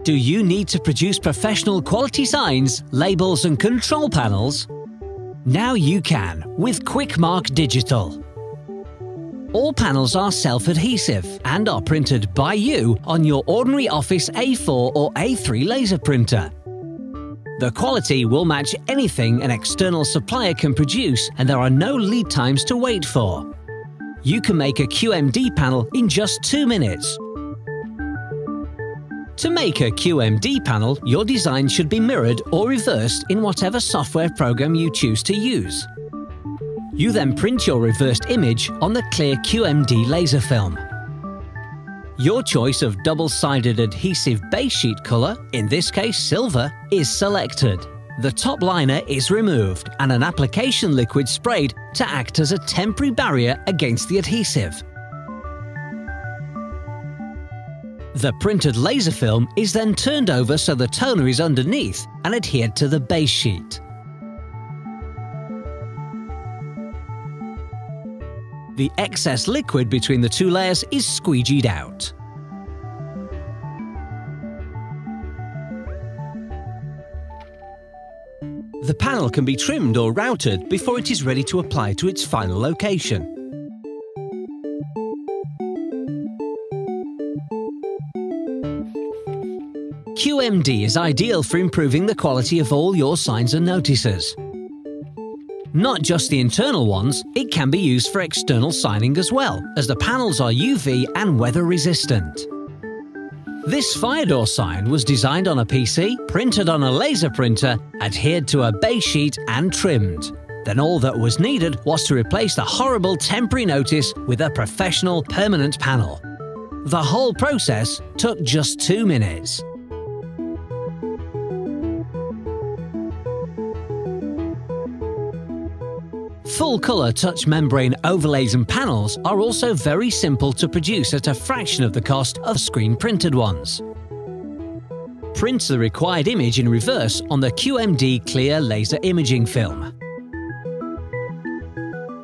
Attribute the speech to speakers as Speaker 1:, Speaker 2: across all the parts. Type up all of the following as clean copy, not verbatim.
Speaker 1: Do you need to produce professional quality signs, labels and control panels? Now you can with QuickMark Digital. All panels are self-adhesive and are printed by you on your ordinary office A4 or A3 laser printer. The quality will match anything an external supplier can produce, and there are no lead times to wait for. You can make a QMD panel in just 2 minutes. To make a QMD panel, your design should be mirrored or reversed in whatever software program you choose to use. You then print your reversed image on the clear QMD laser film. Your choice of double-sided adhesive base sheet color, in this case silver, is selected. The top liner is removed and an application liquid sprayed to act as a temporary barrier against the adhesive. The printed laser film is then turned over so the toner is underneath and adhered to the base sheet. The excess liquid between the two layers is squeegeed out. The panel can be trimmed or routed before it is ready to apply to its final location. QMD is ideal for improving the quality of all your signs and notices. Not just the internal ones, it can be used for external signing as well, as the panels are UV and weather resistant. This fire door sign was designed on a PC, printed on a laser printer, adhered to a base sheet and trimmed. Then all that was needed was to replace the horrible temporary notice with a professional permanent panel. The whole process took just 2 minutes. Full-colour touch membrane overlays and panels are also very simple to produce at a fraction of the cost of screen-printed ones. Print the required image in reverse on the QMD clear laser imaging film.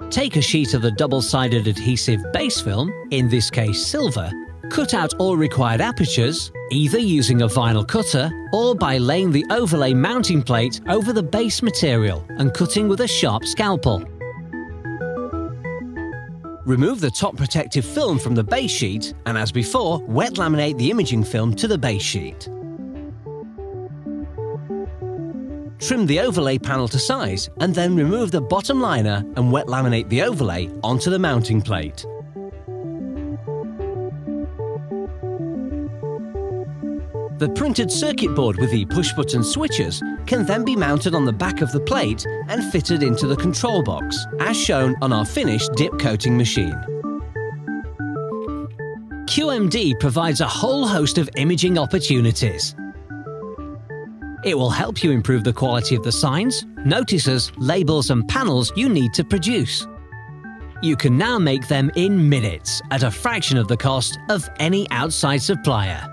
Speaker 1: Take a sheet of the double-sided adhesive base film, in this case silver, cut out all required apertures, either using a vinyl cutter or by laying the overlay mounting plate over the base material and cutting with a sharp scalpel. Remove the top protective film from the base sheet and, as before, wet laminate the imaging film to the base sheet. Trim the overlay panel to size and then remove the bottom liner and wet laminate the overlay onto the mounting plate. The printed circuit board with the push-button switches can then be mounted on the back of the plate and fitted into the control box, as shown on our finished dip coating machine. QMD provides a whole host of imaging opportunities. It will help you improve the quality of the signs, notices, labels and panels you need to produce. You can now make them in minutes at a fraction of the cost of any outside supplier.